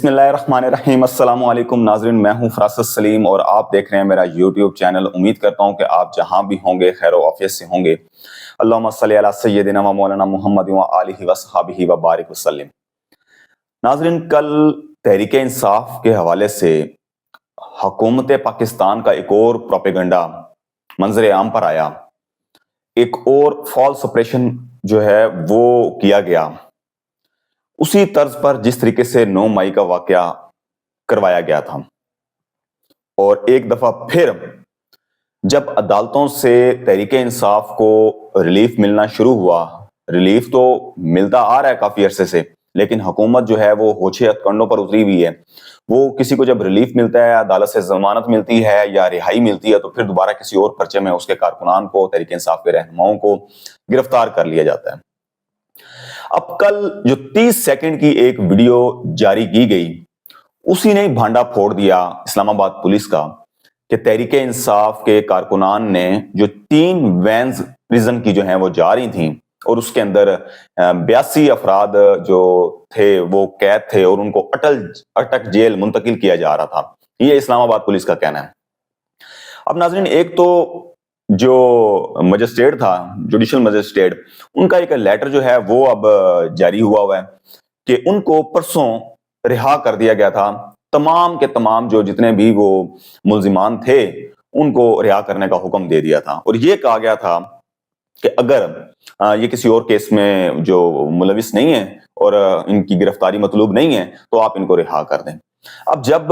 بسم اللہ الرحمن الرحیم۔ السلام علیکم ناظرین، میں ہوں فراست سلیم اور آپ دیکھ رہے ہیں میرا یوٹیوب چینل۔ امید کرتا ہوں کہ آپ جہاں بھی ہوں گے خیر و عافیت سے ہوں گے۔ اللہم صلی علی سیدنا و مولانا محمد و آلہ و صحابہ و بارک وسلم۔ ناظرین، کل تحریک انصاف کے حوالے سے حکومت پاکستان کا ایک اور پروپیگنڈا منظر عام پر آیا، ایک اور فالس آپریشن جو ہے وہ کیا گیا، اسی طرز پر جس طریقے سے 9 مئی کا واقعہ کروایا گیا تھا۔ اور ایک دفعہ پھر جب عدالتوں سے تحریک انصاف کو ریلیف ملنا شروع ہوا، ریلیف تو ملتا آ رہا ہے کافی عرصے سے، لیکن حکومت جو ہے وہ ہوچے ہتھ کنڈوں پر اتری ہوئی ہے۔ وہ کسی کو جب ریلیف ملتا ہے، عدالت سے ضمانت ملتی ہے یا رہائی ملتی ہے، تو پھر دوبارہ کسی اور پرچے میں اس کے کارکنان کو، تحریک انصاف کے رہنماؤں کو گرفتار کر لیا جاتا ہے۔ اب کل جو 30 سیکنڈ کی ایک ویڈیو جاری کی گئی، اسی نے بھانڈا پھوڑ دیا اسلام آباد پولیس کا کہ تحریک انصاف کے کارکنان نے جو 3 وینز پریزن کی جو ہیں وہ جا رہی تھیں، اور اس کے اندر 82 افراد جو تھے وہ قید تھے اور ان کو اٹک جیل منتقل کیا جا رہا تھا۔ یہ اسلام آباد پولیس کا کہنا ہے۔ اب ناظرین، ایک تو جو مجسٹریٹ تھا، جوڈیشل مجسٹریٹ، ان کا ایک لیٹر جو ہے وہ اب جاری ہوا ہے کہ ان کو پرسوں رہا کر دیا گیا تھا۔ تمام کے تمام جو جتنے بھی وہ ملزمان تھے ان کو رہا کرنے کا حکم دے دیا تھا، اور یہ کہا گیا تھا کہ اگر یہ کسی اور کیس میں جو ملوث نہیں ہیں اور ان کی گرفتاری مطلوب نہیں ہے تو آپ ان کو رہا کر دیں۔ اب جب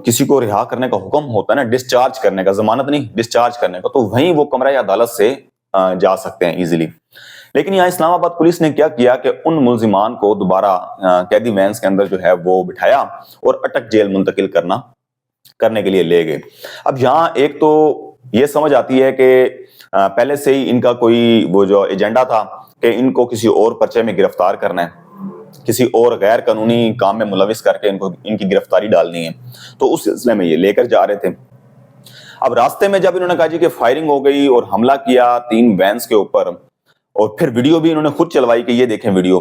کسی کو رہا کرنے کا حکم ہوتا ہے نا، ڈسچارج کرنے کا، ضمانت نہیں، ڈسچارج کرنے کا، تو وہیں وہ کمرہ عدالت سے جا سکتے ہیں ایزیلی۔ لیکن یہاں اسلام آباد پولیس نے کیا کیا کہ ان ملزمان کو دوبارہ قیدی وینس کے اندر جو ہے وہ بٹھایا اور اٹک جیل منتقل کرنے کے لیے لے گئے۔ اب یہاں ایک تو یہ سمجھ آتی ہے کہ پہلے سے ہی ان کا کوئی وہ جو ایجنڈا تھا کہ ان کو کسی اور پرچے میں گرفتار کرنا ہے، کسی اور غیر قانونی کام میں ملوث کر کے ان کی گرفتاری ڈالنی ہے، تو اس سلسلے میں یہ لے کر جا رہے تھے۔ اب راستے میں جب انہوں نے کہا جی کہ فائرنگ ہو گئی اور حملہ کیا 3 وینس کے اوپر، اور پھر ویڈیو بھی انہوں نے خود چلوائی کہ یہ دیکھیں ویڈیو۔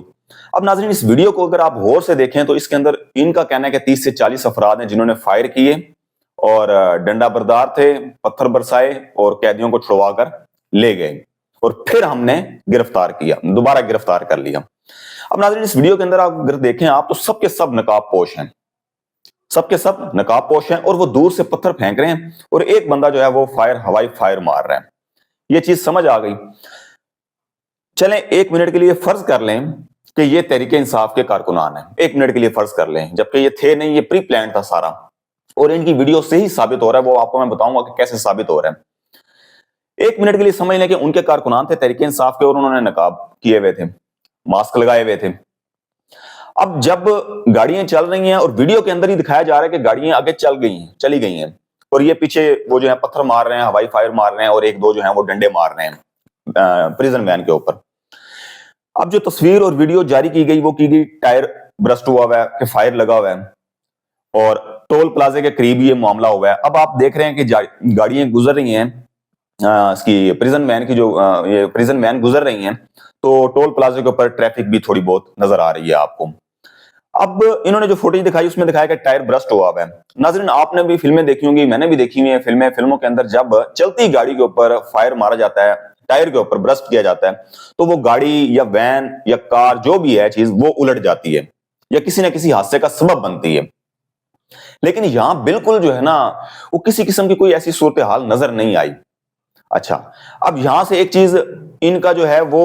اب ناظرین، اس ویڈیو کو اگر آپ غور سے دیکھیں تو اس کے اندر ان کا کہنا ہے کہ 30 سے 40 افراد ہیں جنہوں نے فائر کیے اور ڈنڈا بردار تھے، پتھر برسائے اور قیدیوں کو چھڑوا کر لے گئے، اور پھر ہم نے گرفتار کیا، دوبارہ گرفتار کر لیا۔ اب ناظرین، اس ویڈیو کے اندر آپ اگر دیکھیں آپ تو سب کے سب نقاب پوش ہیں، سب کے سب نقاب پوش ہیں، اور وہ دور سے پتھر پھینک رہے ہیں، اور ایک بندہ جو ہے وہ ہوائی فائر مار رہا ہے۔ یہ چیز سمجھ آ گئی۔ چلیں 1 منٹ کے لیے فرض کر لیں کہ یہ تحریک انصاف کے کارکنان ہیں، 1 منٹ کے لیے فرض کر لیں، جبکہ یہ تھے نہیں، یہ پری پلان تھا سارا، اور ان کی ویڈیو سے ہی ثابت ہو رہا ہے، وہ آپ کو میں بتاؤں گا کہ کیسے ثابت ہو رہا ہے۔ 1 منٹ کے لیے سمجھ لیں کہ ان کے کارکنان تھے تحریک انصاف کے، اور انہوں نے نقاب کیے ہوئے تھے، ماسک لگائے ہوئے تھے۔ اب جب گاڑیاں چل رہی ہیں اور ویڈیو کے اندر ہی دکھایا جا رہا ہے کہ گاڑیاں آگے چلی گئی ہیں، اور یہ پیچھے وہ جو ہے پتھر مار رہے ہیں، ہوائی فائر مار رہے ہیں، اور 1-2 جو ہیں وہ ڈنڈے مار رہے ہیں پریزن وین کے اوپر۔ اب جو تصویر اور ویڈیو جاری کی گئی وہ کی گئی ٹائر برسٹ ہوا ہے کہ فائر لگا ہوا ہے، اور ٹول پلازے کے قریب یہ معاملہ ہوا ہے۔ اب آپ دیکھ رہے ہیں کہ گاڑیاں گزر رہی ہیں، اس کی پریزن وین کی جو یہ پریزن وین گزر رہی ہیں، تو ٹول پلازے کے اوپر ٹریفک بھی تھوڑی بہت نظر آ رہی ہے آپ کو۔ اب انہوں نے جو فوٹیج دکھائی اس میں دکھایا کہ ٹائر برسٹ ہوا ہے۔ ناظرین، آپ نے بھی فلمیں دیکھی ہوں گی، میں نے بھی دیکھی ہوئی ہیں فلموں کے اندر جب چلتی گاڑی کے اوپر فائر مارا جاتا ہے، ٹائر کے اوپر برسٹ کیا جاتا ہے، تو وہ گاڑی یا وین یا کار جو بھی ہے چیز وہ الٹ جاتی ہے یا کسی نہ کسی حادثے کا سبب بنتی ہے۔ لیکن یہاں بالکل جو ہے نا وہ کسی قسم کی کوئی ایسی صورتحال نظر نہیں آئی۔ اچھا، اب یہاں سے ایک چیز ان کا جو ہے وہ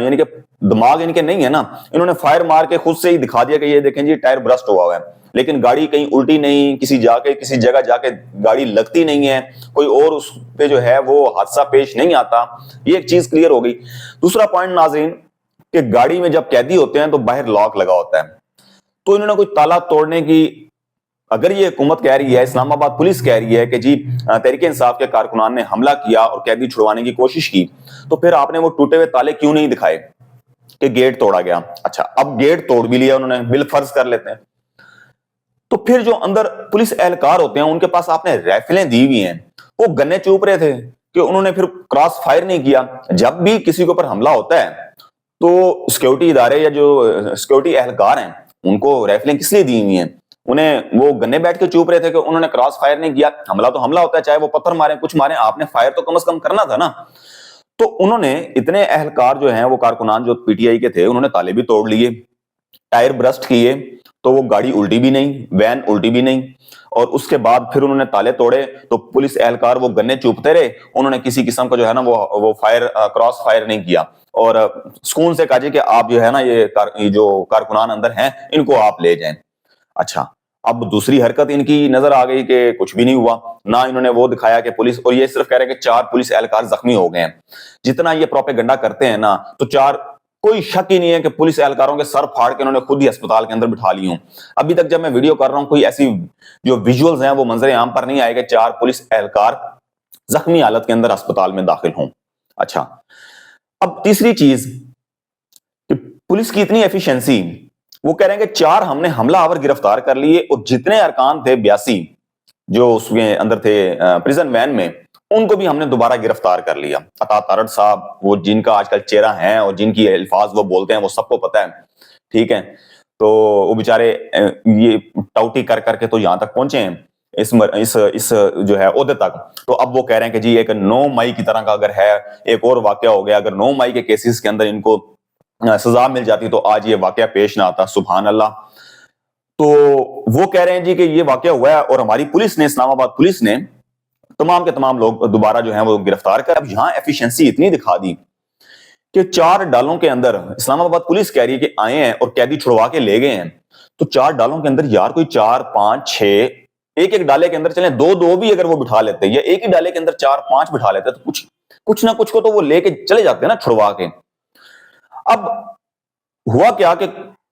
یعنی کہ دماغ ان کے نہیں ہے نا، انہوں نے فائر مار کے خود سے ہی دکھا دیا کہ یہ دیکھیں جی ٹائر برسٹ ہوا ہے، لیکن گاڑی کہیں الٹی نہیں، کسی جگہ جا کے گاڑی لگتی نہیں ہے، کوئی اور اس پہ جو ہے وہ حادثہ پیش نہیں آتا۔ یہ ایک چیز کلیئر ہو گئی۔ دوسرا پوائنٹ ناظرین، کہ گاڑی میں جب قیدی ہوتے ہیں تو باہر لاک لگا ہوتا ہے، تو انہوں نے کوئی تالا توڑنے کی، اگر یہ حکومت کہہ رہی ہے، اسلام آباد پولیس کہہ رہی ہے کہ جی تحریک انصاف کے کارکنان نے حملہ کیا اور قیدی چھڑوانے کی کوشش کی، تو پھر آپ نے وہ ٹوٹے ہوئے تالے کیوں نہیں دکھائے کہ گیٹ توڑا گیا؟ اچھا، اب گیٹ توڑ بھی لیا انہوں نے، بالفرض کر لیتے ہیں، تو پھر جو اندر پولیس اہلکار ہوتے ہیں ان کے پاس آپ نے رائفلیں دی ہوئی ہیں، وہ گنے چوپ رہے تھے کہ انہوں نے پھر کراس فائر نہیں کیا۔ جب بھی کسی کے اوپر حملہ ہوتا ہے تو سیکیورٹی ادارے یا جو سیکیورٹی اہلکار ہیں ان کو رائفلیں کس لیے دی ہوئی ہیں؟ انہیں وہ گنے بیٹھ کے چوپ رہے تھے کہ انہوں نے کراس فائر نہیں کیا. حملہ تو حملہ ہوتا ہے, چاہے وہ پتھر مارے کچھ مارے, آپ نے فائر تو کم از کم کرنا تھا نا. تو انہوں نے اتنے اہلکار جو ہیں وہ کارکنان جو پی ٹی آئی کے تھے, انہوں نے تالے بھی توڑ لیے, ٹائر برسٹ کیے, تو وہ گاڑی الٹی بھی نہیں, وین الٹی بھی نہیں, اور اس کے بعد پھر انہوں نے تالے توڑے تو پولیس اہلکار وہ گنے چوپتے رہے, انہوں نے کسی قسم کا جو ہے نا وہ فائر کراس فائر نہیں کیا, اور سکون سے کہا جی کہ آپ جو ہے نا یہ جو کارکنان اندر ہیں ان کو آپ لے جائیں. اچھا, اب دوسری حرکت ان کی نظر آ گئی کہ کچھ بھی نہیں ہوا, نہ انہوں نے وہ دکھایا کہ پولیس, اور یہ صرف کہہ رہے ہیں کہ 4 پولیس اہلکار زخمی ہو گئے ہیں. جتنا یہ پروپیگنڈا کرتے ہیں نا, تو 4, کوئی شک ہی نہیں ہے کہ پولیس اہلکاروں کے سر پھاڑ کے انہوں نے خود ہی اسپتال کے اندر بٹھا لی ہوں. ابھی تک جب میں ویڈیو کر رہا ہوں کوئی ایسی جو ویژولز ہیں وہ منظر عام پر نہیں آئے کہ 4 پولیس اہلکار زخمی حالت کے اندر اسپتال میں داخل ہوں. اچھا, اب تیسری چیز کہ پولیس کی اتنی ایفیشنسی, وہ کہہ رہے ہیں کہ 4 ہم نے حملہ آور گرفتار کر لیے, اور جتنے ارکان تھے 82 جو اس کے اندر تھے پریزن وین میں, ان کو بھی ہم نے دوبارہ گرفتار کر لیا. عطا تارڑ صاحب, وہ جن کا آج کل چہرہ ہے اور جن کی الفاظ وہ بولتے ہیں وہ سب کو پتہ ہے, ٹھیک ہے, تو وہ بیچارے یہ ٹاؤٹی کر کر کے تو یہاں تک پہنچے ہیں اس جو ہے عہدے تک. تو اب وہ کہہ رہے ہیں کہ جی ایک 9 مئی کی طرح کا اگر ہے ایک اور واقعہ ہو گیا, اگر 9 مئی کے کیسز کے اندر ان کو سزا مل جاتی تو آج یہ واقعہ پیش نہ آتا. سبحان اللہ. تو وہ کہہ رہے ہیں جی کہ یہ واقعہ ہوا ہے, اور ہماری پولیس نے, اسلام آباد پولیس نے تمام کے تمام لوگ دوبارہ جو ہیں وہ گرفتار کر. اب یہاں ایفیشنسی اتنی دکھا دی کہ 4 ڈالوں کے اندر اسلام آباد پولیس کہہ رہی ہے کہ آئے ہیں اور قیدی چھڑوا کے لے گئے ہیں, تو 4 ڈالوں کے اندر یار کوئی 4 5 6 ایک ڈالے کے اندر چلیں 2 بھی اگر وہ بٹھا لیتے, یا ایک ہی ڈالے کے اندر 4 5 بٹھا لیتے, تو کچھ نہ کچھ کو تو وہ لے کے چلے جاتے ہیں نا چھڑوا کے. اب ہوا کیا کہ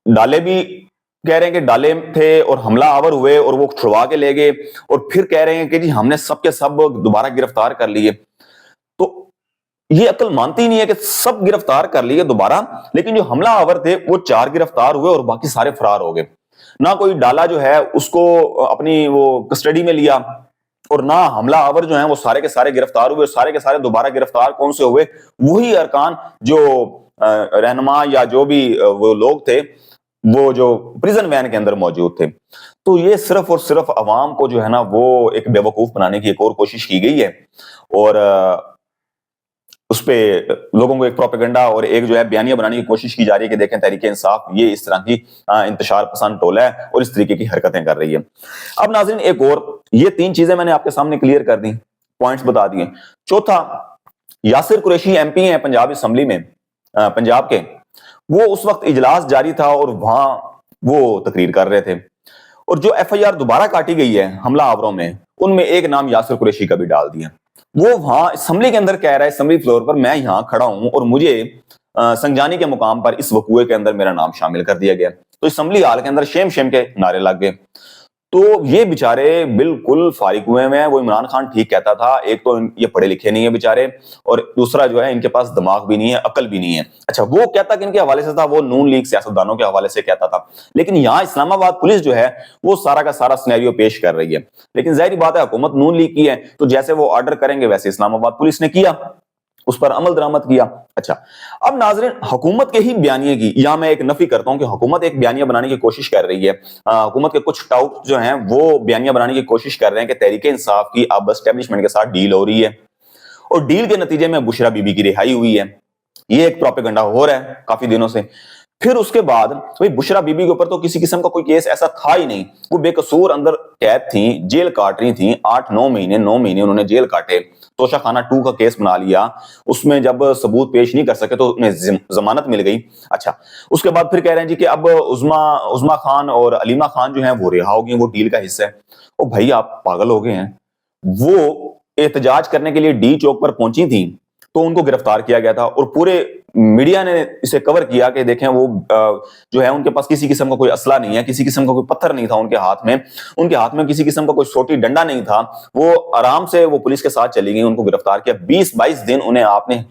ڈالے بھی کہہ رہے ہیں کہ ڈالے تھے اور حملہ آور ہوئے اور وہ چھڑوا کے لے گئے, اور پھر کہہ رہے ہیں کہ جی ہم نے سب کے سب دوبارہ گرفتار کر لیے. تو یہ عقل مانتی نہیں ہے کہ سب گرفتار کر لیے دوبارہ, لیکن جو حملہ آور تھے وہ 4 گرفتار ہوئے اور باقی سارے فرار ہو گئے. نہ کوئی ڈالا جو ہے اس کو اپنی وہ کسٹڈی میں لیا, اور نہ حملہ آور جو ہیں وہ سارے کے سارے گرفتار ہوئے. سارے کے سارے دوبارہ گرفتار کون سے ہوئے؟ وہی ارکان جو رہنما یا جو بھی وہ لوگ تھے وہ جو پریزن وین کے اندر موجود تھے. تو یہ صرف اور صرف عوام کو جو ہے نا وہ ایک بے وقوف بنانے کی ایک اور کوشش کی گئی ہے, اور اس پہ لوگوں کو ایک پروپیگنڈا اور ایک جو ہے بیانیہ بنانے کی کوشش کی جا رہی ہے کہ دیکھیں تحریک انصاف یہ اس طرح کی انتشار پسند ٹولہ ہے اور اس طریقے کی حرکتیں کر رہی ہے. اب ناظرین ایک اور, یہ 3 چیزیں میں نے آپ کے سامنے کلیئر کر دی, پوائنٹس بتا دیے. چوتھا, یاسر قریشی ایم پی ہیں پنجاب اسمبلی میں پنجاب کے, وہ اس وقت اجلاس جاری تھا اور وہاں وہ تقریر کر رہے تھے, اور جو ایف آئی آر دوبارہ کاٹی گئی ہے حملہ آوروں میں, ان میں ایک نام یاسر قریشی کا بھی ڈال دیا. وہ وہاں اسمبلی کے اندر کہہ رہا ہے, اسمبلی فلور پر, میں یہاں کھڑا ہوں اور مجھے سنجانی کے مقام پر اس وقوعے کے اندر میرا نام شامل کر دیا گیا. تو اسمبلی ہال کے اندر شیم شیم کے نعرے لگ گئے. تو یہ بیچارے بالکل فارغ ہوئے ہیں. وہ عمران خان ٹھیک کہتا تھا, ایک تو یہ پڑھے لکھے نہیں ہیں بیچارے, اور دوسرا جو ہے ان کے پاس دماغ بھی نہیں ہے, عقل بھی نہیں ہے. اچھا, وہ کہتا کہ ان کے حوالے سے تھا, وہ نون لیگ سیاستدانوں کے حوالے سے کہتا تھا, لیکن یہاں اسلام آباد پولیس جو ہے وہ سارا کا سارا سینیریو پیش کر رہی ہے. لیکن ظاہری بات ہے حکومت نون لیگ کی ہے, تو جیسے وہ آرڈر کریں گے ویسے اسلام آباد پولیس نے کیا, اس پر عمل درآمد کیا. اچھا, اب ناظرین حکومت کے ہی بیانیے کی یہاں میں ایک نفی کرتا ہوں کہ حکومت ایک بیانیہ بنانے کی کوشش کر رہی ہے. حکومت کے کچھ ٹاؤٹ جو ہیں وہ بیانیہ بنانے کی کوشش کر رہے ہیں کہ تحریک انصاف کی اب اسٹیبلشمنٹ کے ساتھ ڈیل ہو رہی ہے, اور ڈیل کے نتیجے میں بشرا بی بی کی رہائی ہوئی ہے. یہ ایک پروپیگنڈا ہو رہا ہے کافی دنوں سے. پھر اس کے بعد بشرا بی بی کے اوپر تو کسی قسم کا کوئی کیس ایسا تھا ہی نہیں, وہ بے قصور اندر قید تھیں, جیل کاٹ رہی تھیں, 8-9 مہینے انہوں نے جیل کاٹے. توشہ خانہ 2 کا کیس بنا لیا, اس میں جب ثبوت پیش نہیں کر سکے تو انہیں ضمانت مل گئی. اچھا, اس کے بعد پھر کہہ رہے ہیں جی کہ اب عظما خان اور علیمہ خان جو ہیں وہ رہا ہو گئی, وہ ڈیل کا حصہ ہے. او بھائی آپ پاگل ہو گئے ہیں. وہ احتجاج کرنے کے لیے ڈی چوک پر پہنچی تھیں تو ان کو گرفتار کیا گیا تھا, اور پورے میڈیا نے اسے کور کیا کہ دیکھیں وہ جو ہے ان کے پاس کسی قسم کا کوئی اسلحہ نہیں ہے, کسی قسم کا کوئی پتھر نہیں تھا ان کے ہاتھ میں کسی قسم کا کوئی سوٹی ڈنڈا نہیں تھا. وہ آرام سے وہ پولیس کے ساتھ چلی گئی, ان کو گرفتار کیا, 20-22 دن انہیں آپ نے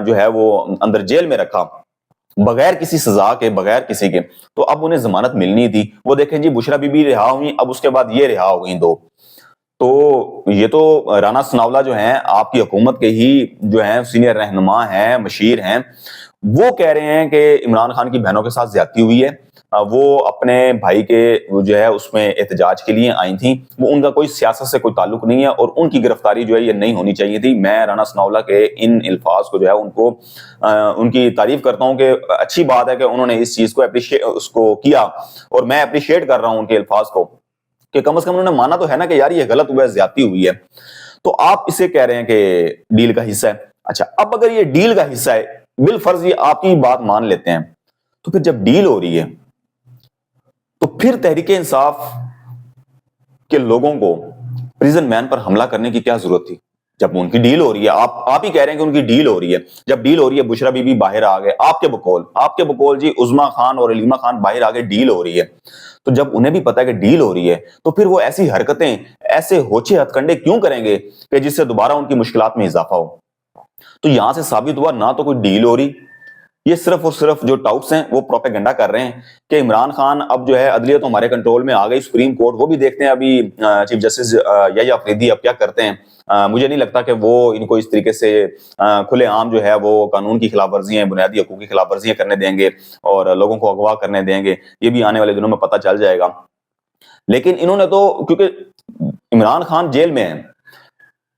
جو ہے وہ اندر جیل میں رکھا بغیر کسی سزا کے, بغیر کسی کے. تو اب انہیں ضمانت ملنی تھی. وہ دیکھیں جی بشرا بی بی رہا ہوئی, اب اس کے بعد یہ رہا ہو گئی 2. تو یہ تو رانا ثناولا جو ہیں آپ کی حکومت کے ہی جو ہیں سینئر رہنما ہیں, مشیر ہیں, وہ کہہ رہے ہیں کہ عمران خان کی بہنوں کے ساتھ زیادتی ہوئی ہے, وہ اپنے بھائی کے جو ہے اس میں احتجاج کے لیے آئی تھیں. وہ ان کا کوئی سیاست سے کوئی تعلق نہیں ہے اور ان کی گرفتاری جو ہے یہ نہیں ہونی چاہیے تھی. میں رانا ثناء اللہ کے ان الفاظ کو جو ہے ان کی تعریف کرتا ہوں کہ اچھی بات ہے کہ انہوں نے اس چیز کو اس کو کیا, اور میں اپریشیٹ کر رہا ہوں ان کے الفاظ کو کہ کم از کم انہوں نے مانا تو ہے نا کہ یار یہ غلط ہوا ہے, زیادتی ہوئی ہے. تو آپ اسے کہہ رہے ہیں کہ ڈیل کا حصہ ہے. اچھا, اب اگر یہ ڈیل کا حصہ ہے, بالفرض یہ آپ کی بات مان لیتے ہیں, تو پھر جب ڈیل ہو رہی ہے تو پھر تحریک انصاف کے لوگوں کو پریزن مین پر حملہ کرنے کی کیا ضرورت تھی؟ جب ان کی ڈیل ہو رہی ہے, آپ ہی کہہ رہے ہیں کہ ان کی ڈیل ہو رہی ہے. جب ڈیل ہو رہی ہے, بشرا بی بی باہر آ گئے, آپ کے بقول جی عظما خان اور علیمہ خان باہر آ گئے, ڈیل ہو رہی ہے. تو جب انہیں بھی پتا ہے کہ ڈیل ہو رہی ہے تو پھر وہ ایسی حرکتیں, ایسے ہوچے ہتھ کنڈے کیوں کریں گے کہ جس سے دوبارہ ان کی مشکلات میں اضافہ ہو؟ تو یہاں سے ثابت ہوا نہ تو کوئی ڈیل ہو رہی, یہ صرف اور صرف جو ٹاؤٹس ہیں وہ پروپیگنڈا کر رہے ہیں کہ عمران خان اب جو ہے عدلیہ تو ہمارے کنٹرول میں آ گئی, سپریم کورٹ, وہ بھی دیکھتے ہیں ابھی چیف جسٹس یحییٰ آفریدی اب کیا کرتے ہیں. مجھے نہیں لگتا کہ وہ ان کو اس طریقے سے کھلے عام جو ہے وہ قانون کی خلاف ورزیاں, بنیادی حقوق کی خلاف ورزیاں کرنے دیں گے اور لوگوں کو اغوا کرنے دیں گے. یہ بھی آنے والے دنوں میں پتہ چل جائے گا. لیکن انہوں نے تو, کیونکہ عمران خان جیل میں ہے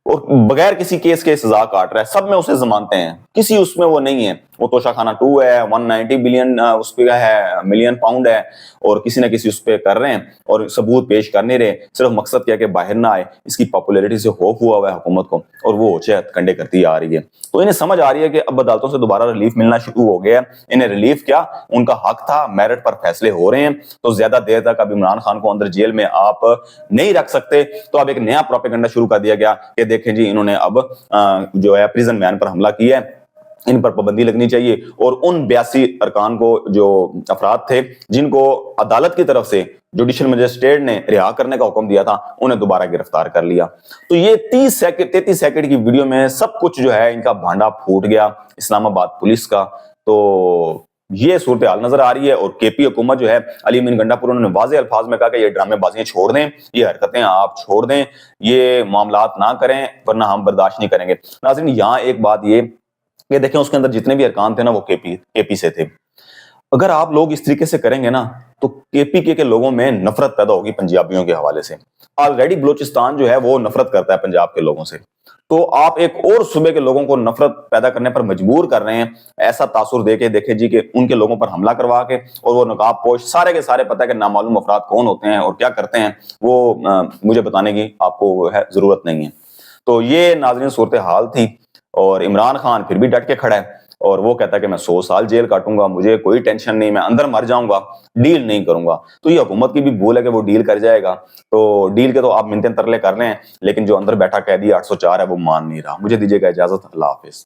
اور بغیر کسی کیس کے سزا کاٹ رہا ہے, سب میں اسے ضمانتیں ہیں, کسی اس میں وہ نہیں ہے. وہ توشہ خانہ 2 ہے, 190 بلین اس پہ ہے, ملین پاؤنڈ ہے, اور کسی نہ کسی اس پہ کر رہے ہیں اور ثبوت پیش کر نہیں رہے. صرف مقصد کیا کہ باہر نہ آئے. اس کی پاپولیرٹی سے خوف ہوا ہے حکومت کو اور وہ ہوچے ہتھ کنڈے کرتی آ رہی ہے. تو انہیں سمجھ آ رہی ہے کہ اب عدالتوں سے دوبارہ ریلیف ملنا شروع ہو گیا ہے. انہیں ریلیف کیا, ان کا حق تھا, میرٹ پر فیصلے ہو رہے ہیں. تو زیادہ دیر تک اب عمران خان کو اندر جیل میں آپ نہیں رکھ سکتے. تو اب ایک نیا پروپیگنڈا شروع کر دیا گیا کہ دیکھیں جی انہوں نے اب جو ہے پریزن مین پر حملہ کیا ہے, ان پر پابندی لگنی چاہیے. اور ان 82 ارکان کو, جو افراد تھے جن کو عدالت کی طرف سے جوڈیشل مجسٹریٹ نے رہا کرنے کا حکم دیا تھا, انہیں دوبارہ گرفتار کر لیا. تو یہ 33 سیکنڈ کی ویڈیو میں سب کچھ جو ہے ان کا بھانڈا پھوٹ گیا اسلام آباد پولیس کا. تو یہ صورتحال نظر آ رہی ہے. اور کے پی حکومت جو ہے, علی امین گنڈا پور, انہوں نے واضح الفاظ میں کہا کہ یہ ڈرامے بازیاں چھوڑ دیں, یہ حرکتیں آپ چھوڑ دیں, یہ معاملات نہ کریں ورنہ ہم برداشت نہیں کریں گے. ناظرین, یہاں ایک بات یہ دیکھیں, اس کے اندر جتنے بھی ارکان تھے نا وہ کے پی سے تھے. اگر آپ لوگ اس طریقے سے کریں گے نا تو کے پی کے لوگوں میں نفرت پیدا ہوگی پنجابیوں کے حوالے سے. آلریڈی بلوچستان جو ہے وہ نفرت کرتا ہے پنجاب کے لوگوں سے, تو آپ ایک اور صوبے کے لوگوں کو نفرت پیدا کرنے پر مجبور کر رہے ہیں. ایسا تاثر دے کے دیکھیں جی کہ ان کے لوگوں پر حملہ کروا کے, اور وہ نقاب پوش سارے کے سارے پتہ ہے کہ نامعلوم افراد کون ہوتے ہیں اور کیا کرتے ہیں, وہ مجھے بتانے کی آپ کو ضرورت نہیں ہے. تو یہ ناظرین صورتحال تھی. اور عمران خان پھر بھی ڈٹ کے کھڑا ہے اور وہ کہتا ہے کہ میں 100 سال جیل کاٹوں گا, مجھے کوئی ٹینشن نہیں, میں اندر مر جاؤں گا, ڈیل نہیں کروں گا. تو یہ حکومت کی بھی بھول ہے کہ وہ ڈیل کر جائے گا. تو ڈیل کے تو آپ منتیں ترلے کر رہے ہیں, لیکن جو اندر بیٹھا قیدی 804 ہے وہ مان نہیں رہا. مجھے دیجیے گا اجازت, اللہ حافظ.